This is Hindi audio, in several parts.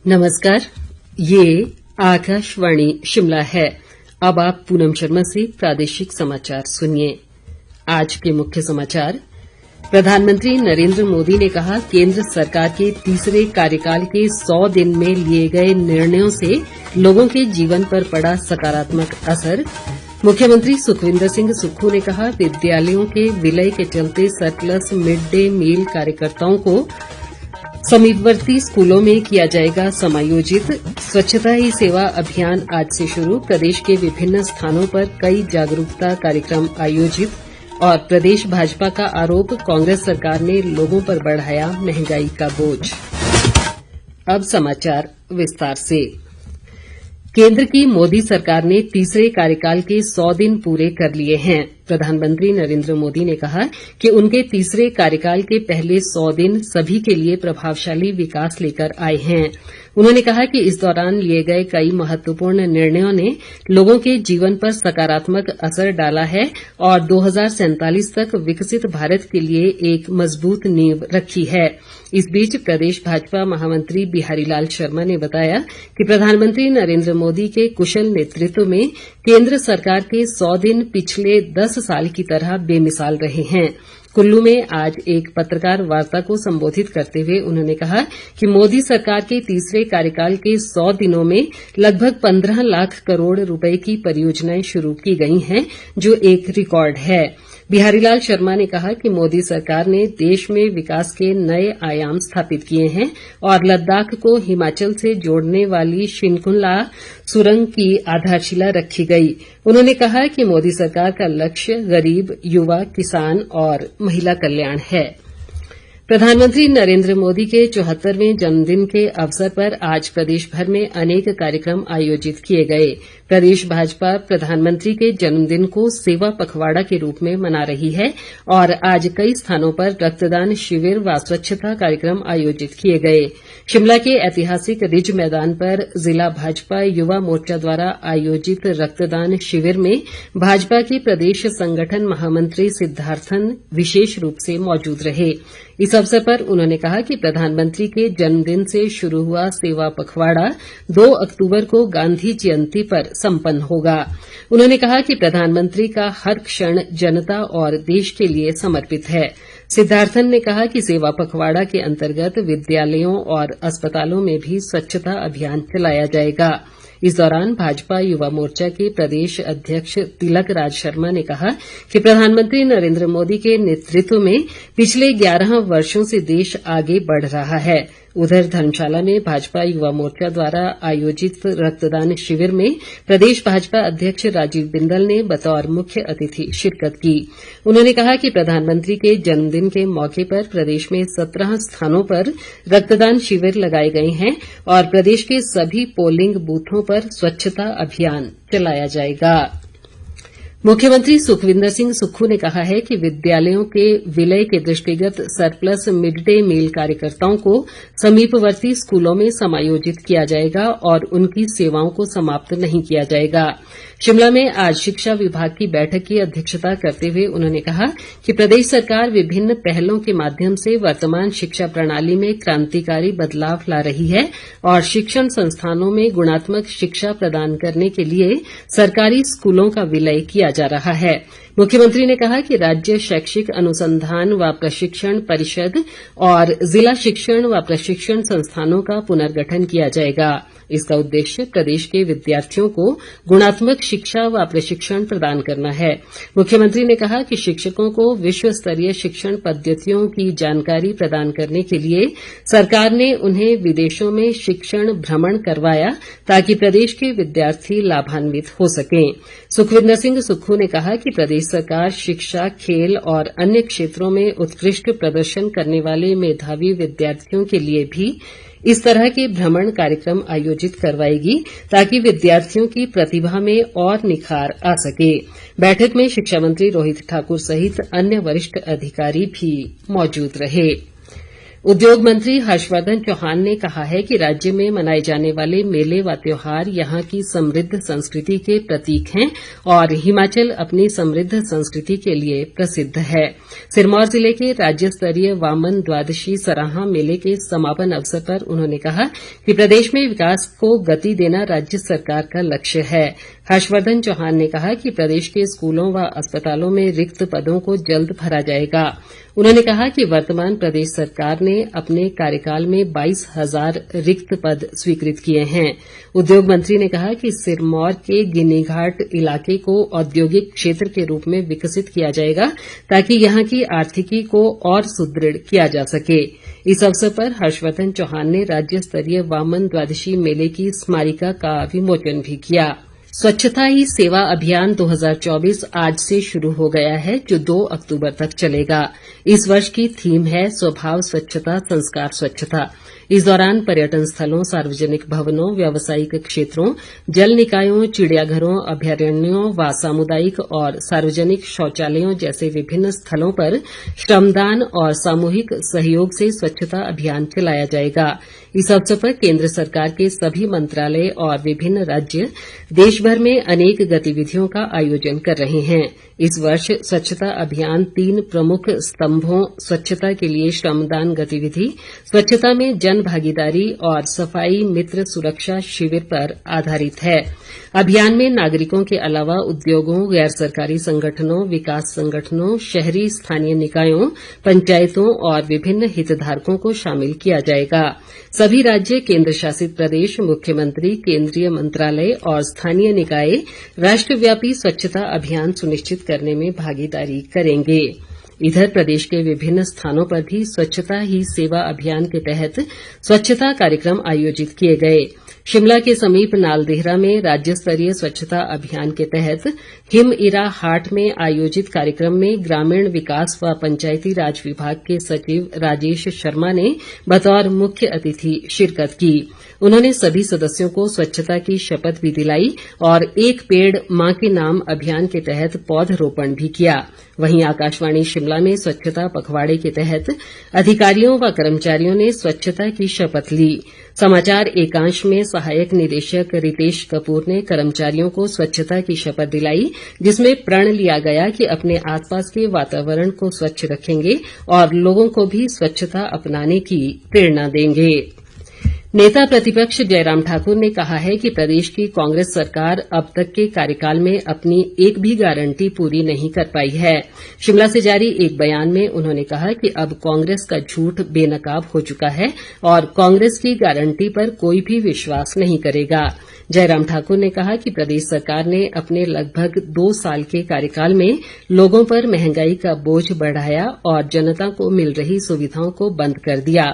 नमस्कार, ये आकाशवाणी शिमला है। अब आप पूनम शर्मा से प्रादेशिक समाचार सुनिए। आज के मुख्य समाचार। प्रधानमंत्री नरेंद्र मोदी ने कहा, केंद्र सरकार के तीसरे कार्यकाल के 100 दिन में लिए गए निर्णयों से लोगों के जीवन पर पड़ा सकारात्मक असर। मुख्यमंत्री सुखविंदर सिंह सुक्खू ने कहा, विद्यालयों के विलय के चलते सरप्लस मिड डे मील कार्यकर्ताओं को समीपवर्ती स्कूलों में किया जाएगा समायोजित। स्वच्छता ही सेवा अभियान आज से शुरू। प्रदेश के विभिन्न स्थानों पर कई जागरूकता कार्यक्रम आयोजित। और प्रदेश भाजपा का आरोप, कांग्रेस सरकार ने लोगों पर बढ़ाया महंगाई का बोझ। अब समाचार विस्तार से। केंद्र की मोदी सरकार ने तीसरे कार्यकाल के 100 दिन पूरे कर लिए हैं। प्रधानमंत्री नरेंद्र मोदी ने कहा कि उनके तीसरे कार्यकाल के पहले 100 दिन सभी के लिए प्रभावशाली विकास लेकर आए हैं। उन्होंने कहा कि इस दौरान लिए गए कई महत्वपूर्ण निर्णयों ने लोगों के जीवन पर सकारात्मक असर डाला है और 2047 तक विकसित भारत के लिए एक मजबूत नींव रखी है। इस बीच प्रदेश भाजपा महामंत्री बिहारी लाल शर्मा ने बताया कि प्रधानमंत्री नरेंद्र मोदी के कुशल नेतृत्व में केंद्र सरकार के 100 दिन पिछले 10 साल की तरह बेमिसाल रहे हैं। कुल्लू में आज एक पत्रकार वार्ता को संबोधित करते हुए उन्होंने कहा कि मोदी सरकार के तीसरे कार्यकाल के 100 दिनों में लगभग 15 लाख करोड़ रुपए की परियोजनाएं शुरू की गई हैं, जो एक रिकॉर्ड है। बिहारीलाल शर्मा ने कहा कि मोदी सरकार ने देश में विकास के नए आयाम स्थापित किए हैं और लद्दाख को हिमाचल से जोड़ने वाली शिन्कुला सुरंग की आधारशिला रखी गई। उन्होंने कहा कि मोदी सरकार का लक्ष्य गरीब, युवा, किसान और महिला कल्याण है। प्रधानमंत्री नरेंद्र मोदी के 74वें जन्मदिन के अवसर पर आज प्रदेश भर में अनेक कार्यक्रम आयोजित किए गए। प्रदेश भाजपा प्रधानमंत्री के जन्मदिन को सेवा पखवाड़ा के रूप में मना रही है और आज कई स्थानों पर रक्तदान शिविर व स्वच्छता कार्यक्रम आयोजित किए गए। शिमला के ऐतिहासिक रिज मैदान पर जिला भाजपा युवा मोर्चा द्वारा आयोजित रक्तदान शिविर में भाजपा के प्रदेश संगठन महामंत्री सिद्धार्थन विशेष रूप से मौजूद रहे। इस अवसर पर उन्होंने कहा कि प्रधानमंत्री के जन्मदिन से शुरू हुआ सेवा पखवाड़ा 2 अक्टूबर को गांधी जयंती पर संपन्न होगा। उन्होंने कहा कि प्रधानमंत्री का हर क्षण जनता और देश के लिए समर्पित है। सिद्धार्थन ने कहा कि सेवा पखवाड़ा के अंतर्गत विद्यालयों और अस्पतालों में भी स्वच्छता अभियान चलाया जाएगा। इस दौरान भाजपा युवा मोर्चा के प्रदेश अध्यक्ष तिलक राज शर्मा ने कहा कि प्रधानमंत्री नरेंद्र मोदी के नेतृत्व में पिछले 11 वर्षों से देश आगे बढ़ रहा है। उधर धर्मशाला में भाजपा युवा मोर्चा द्वारा आयोजित रक्तदान शिविर में प्रदेश भाजपा अध्यक्ष राजीव बिंदल ने बतौर मुख्य अतिथि शिरकत की। उन्होंने कहा कि प्रधानमंत्री के जन्मदिन के मौके पर प्रदेश में 17 स्थानों पर रक्तदान शिविर लगाए गए हैं और प्रदेश के सभी पोलिंग बूथों पर स्वच्छता अभियान चलाया जाएगा। मुख्यमंत्री सुखविंदर सिंह सुक्खू ने कहा है कि विद्यालयों के विलय के दृष्टिगत सरप्लस मिड डे मील कार्यकर्ताओं को समीपवर्ती स्कूलों में समायोजित किया जाएगा और उनकी सेवाओं को समाप्त नहीं किया जाएगा। शिमला में आज शिक्षा विभाग की बैठक की अध्यक्षता करते हुए उन्होंने कहा कि प्रदेश सरकार विभिन्न पहलों के माध्यम से वर्तमान शिक्षा प्रणाली में क्रांतिकारी बदलाव ला रही है और शिक्षण संस्थानों में गुणात्मक शिक्षा प्रदान करने के लिए सरकारी स्कूलों का विलय किया जा रहा है। मुख्यमंत्री ने कहा कि राज्य शैक्षिक अनुसंधान व प्रशिक्षण परिषद और जिला शिक्षण व प्रशिक्षण संस्थानों का पुनर्गठन किया जाएगा। इसका उद्देश्य प्रदेश के विद्यार्थियों को गुणात्मक शिक्षा व प्रशिक्षण प्रदान करना है। मुख्यमंत्री ने कहा कि शिक्षकों को विश्व स्तरीय शिक्षण पद्धतियों की जानकारी प्रदान करने के लिए सरकार ने उन्हें विदेशों में शिक्षण भ्रमण करवाया ताकि प्रदेश के विद्यार्थी लाभान्वित हो सकें। सुखविंदर सिंह सुक्खू ने कहा कि प्रदेश सरकार शिक्षा, खेल और अन्य क्षेत्रों में उत्कृष्ट प्रदर्शन करने वाले मेधावी विद्यार्थियों के लिए भी इस तरह के भ्रमण कार्यक्रम आयोजित करवाएगी ताकि विद्यार्थियों की प्रतिभा में और निखार आ सके। बैठक में शिक्षा मंत्री रोहित ठाकुर सहित अन्य वरिष्ठ अधिकारी भी मौजूद रहे। उद्योग मंत्री हर्षवर्धन चौहान ने कहा है कि राज्य में मनाए जाने वाले मेले व त्योहार यहाँ की समृद्ध संस्कृति के प्रतीक हैं और हिमाचल अपनी समृद्ध संस्कृति के लिए प्रसिद्ध है। सिरमौर जिले के राज्य स्तरीय वामन द्वादशी सराहा मेले के समापन अवसर पर उन्होंने कहा कि प्रदेश में विकास को गति देना राज्य सरकार का लक्ष्य है। हर्षवर्धन चौहान ने कहा कि प्रदेश के स्कूलों व अस्पतालों में रिक्त पदों को जल्द भरा जाएगा। उन्होंने कहा कि वर्तमान प्रदेश सरकार ने अपने कार्यकाल में 22,000 रिक्त पद स्वीकृत किए हैं। उद्योग मंत्री ने कहा कि सिरमौर के गिन्नीघाट इलाके को औद्योगिक क्षेत्र के रूप में विकसित किया जाएगा ताकि यहां की आर्थिकी को और सुदृढ़ किया जा सके। इस अवसर पर हर्षवर्धन चौहान ने राज्य स्तरीय वामन द्वादशी मेले की स्मारिका का विमोचन भी किया। स्वच्छता ही सेवा अभियान 2024 आज से शुरू हो गया है, जो 2 अक्टूबर तक चलेगा। इस वर्ष की थीम है स्वभाव स्वच्छता, संस्कार स्वच्छता। इस दौरान पर्यटन स्थलों, सार्वजनिक भवनों, व्यावसायिक क्षेत्रों, जल निकायों, चिड़ियाघरों, अभ्यारण्यों व सामुदायिक और सार्वजनिक शौचालयों जैसे विभिन्न स्थलों पर श्रमदान और सामूहिक सहयोग से स्वच्छता अभियान चलाया जाएगा। इस अवसर पर केंद्र सरकार के सभी मंत्रालय और विभिन्न राज्य देशभर में अनेक गतिविधियों का आयोजन कर रहे हैं। इस वर्ष स्वच्छता अभियान 3 प्रमुख स्तंभों स्वच्छता के लिए श्रमदान गतिविधि, स्वच्छता में जन भागीदारी और सफाई मित्र सुरक्षा शिविर पर आधारित है। अभियान में नागरिकों के अलावा उद्योगों, गैर सरकारी संगठनों, विकास संगठनों, शहरी स्थानीय निकायों, पंचायतों और विभिन्न हितधारकों को शामिल किया जाएगा। सभी राज्य, केंद्र शासित प्रदेश, मुख्यमंत्री, केंद्रीय मंत्रालय और स्थानीय निकाय राष्ट्रव्यापी स्वच्छता अभियान सुनिश्चित करने में भागीदारी करेंगे। इधर प्रदेश के विभिन्न स्थानों पर भी स्वच्छता ही सेवा अभियान के तहत स्वच्छता कार्यक्रम आयोजित किए गए। शिमला के समीप नालदेहरा में राज्य स्तरीय स्वच्छता अभियान के तहत हिमइरा हाट में आयोजित कार्यक्रम में ग्रामीण विकास व पंचायती राज विभाग के सचिव राजेश शर्मा ने बतौर मुख्य अतिथि शिरकत की। उन्होंने सभी सदस्यों को स्वच्छता की शपथ भी दिलाई और एक पेड़ मां के नाम अभियान के तहत पौधरोपण भी किया। वहीं आकाशवाणी शिमला में स्वच्छता पखवाड़े के तहत अधिकारियों व कर्मचारियों ने स्वच्छता की शपथ ली। समाचार एकांश में सहायक निदेशक रितेश कपूर ने कर्मचारियों को स्वच्छता की शपथ दिलाई, जिसमें प्रण लिया गया कि अपने आसपास के वातावरण को स्वच्छ रखेंगे और लोगों को भी स्वच्छता अपनाने की प्रेरणा देंगे। नेता प्रतिपक्ष जयराम ठाकुर ने कहा है कि प्रदेश की कांग्रेस सरकार अब तक के कार्यकाल में अपनी एक भी गारंटी पूरी नहीं कर पाई है। शिमला से जारी एक बयान में उन्होंने कहा कि अब कांग्रेस का झूठ बेनकाब हो चुका है और कांग्रेस की गारंटी पर कोई भी विश्वास नहीं करेगा। जयराम ठाकुर ने कहा कि प्रदेश सरकार ने अपने लगभग 2 साल के कार्यकाल में लोगों पर महंगाई का बोझ बढ़ाया और जनता को मिल रही सुविधाओं को बंद कर दिया।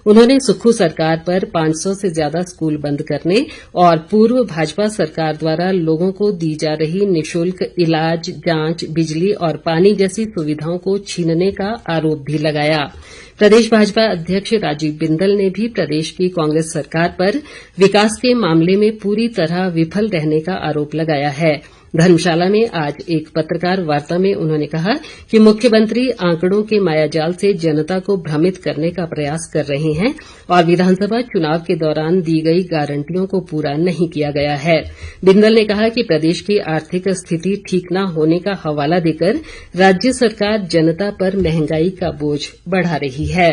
उन्होंने सुक्खू सरकार पर 500 से ज्यादा स्कूल बंद करने और पूर्व भाजपा सरकार द्वारा लोगों को दी जा रही निःशुल्क इलाज, जांच, बिजली और पानी जैसी सुविधाओं को छीनने का आरोप भी लगाया। प्रदेश भाजपा अध्यक्ष राजीव बिंदल ने भी प्रदेश की कांग्रेस सरकार पर विकास के मामले में पूरी तरह विफल रहने का आरोप लगाया है। धर्मशाला में आज एक पत्रकार वार्ता में उन्होंने कहा कि मुख्यमंत्री आंकड़ों के मायाजाल से जनता को भ्रमित करने का प्रयास कर रहे हैं और विधानसभा चुनाव के दौरान दी गई गारंटियों को पूरा नहीं किया गया है। बिंदल ने कहा कि प्रदेश की आर्थिक स्थिति ठीक न होने का हवाला देकर राज्य सरकार जनता पर महंगाई का बोझ बढ़ा रही है।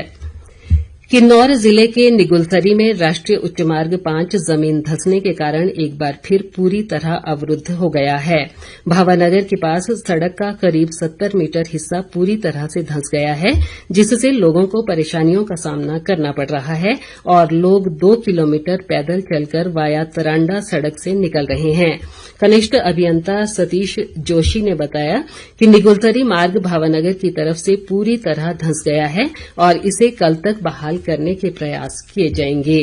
किन्नौर जिले के निगुलसरी में राष्ट्रीय उच्च मार्ग 5 जमीन धंसने के कारण एक बार फिर पूरी तरह अवरुद्ध हो गया है। भावानगर के पास सड़क का करीब 70 मीटर हिस्सा पूरी तरह से धंस गया है, जिससे लोगों को परेशानियों का सामना करना पड़ रहा है और लोग 2 किलोमीटर पैदल चलकर वाया तरांडा सड़क से निकल रहे हैं। कनिष्ठ अभियंता सतीश जोशी ने बताया कि निगुलसरी मार्ग भावानगर की तरफ से पूरी तरह धंस गया है और इसे कल तक बहाल करने के प्रयास किए जाएंगे।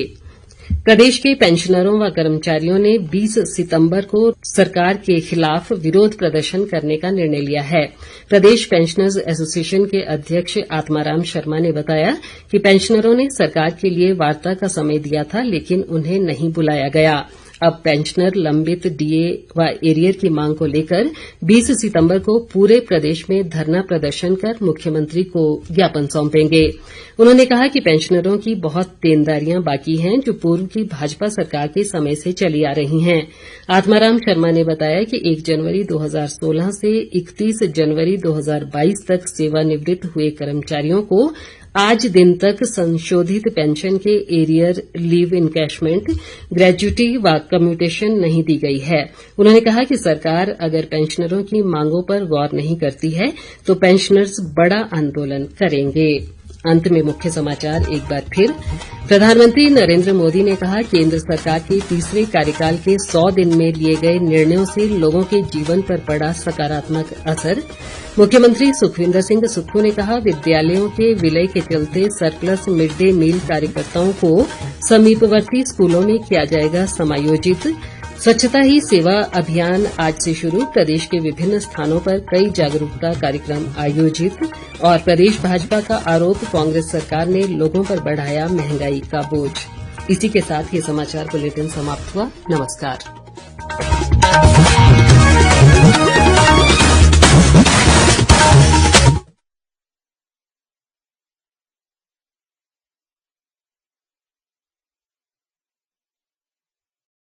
प्रदेश के पेंशनरों व कर्मचारियों ने 20 सितंबर को सरकार के खिलाफ विरोध प्रदर्शन करने का निर्णय लिया है। प्रदेश पेंशनर्स एसोसिएशन के अध्यक्ष आत्माराम शर्मा ने बताया कि पेंशनरों ने सरकार के लिए वार्ता का समय दिया था, लेकिन उन्हें नहीं बुलाया गया। अब पेंशनर लंबित डीए व एरियर की मांग को लेकर 20 सितंबर को पूरे प्रदेश में धरना प्रदर्शन कर मुख्यमंत्री को ज्ञापन सौंपेंगे। उन्होंने कहा कि पेंशनरों की बहुत देनदारियां बाकी हैं जो पूर्व की भाजपा सरकार के समय से चली आ रही हैं। आत्माराम शर्मा ने बताया कि 1 जनवरी 2016 से 31 जनवरी 2022 तक सेवानिवृत्त हुए कर्मचारियों को आज दिन तक संशोधित पेंशन के एरियर, लीव इनकैशमेंट, ग्रेच्युटी व कम्यूटेशन नहीं दी गई है। उन्होंने कहा कि सरकार अगर पेंशनरों की मांगों पर गौर नहीं करती है तो पेंशनर्स बड़ा आंदोलन करेंगे। अंत में मुख्य समाचार एक बार फिर। प्रधानमंत्री नरेंद्र मोदी ने कहा केंद्र सरकार के तीसरे कार्यकाल के 100 दिन में लिए गए निर्णयों से लोगों के जीवन पर पड़ा सकारात्मक असर। मुख्यमंत्री सुखविंदर सिंह सुक्खू ने कहा विद्यालयों के विलय के चलते सरप्लस मिड डे मील कार्यकर्ताओं को समीपवर्ती स्कूलों में किया जाएगा समायोजित। स्वच्छता ही सेवा अभियान आज से शुरू, प्रदेश के विभिन्न स्थानों पर कई जागरूकता कार्यक्रम आयोजित। और प्रदेश भाजपा का आरोप कांग्रेस सरकार ने लोगों पर बढ़ाया महंगाई का बोझ। इसी के साथ ये समाचार बुलेटिन समाप्त हुआ। नमस्कार।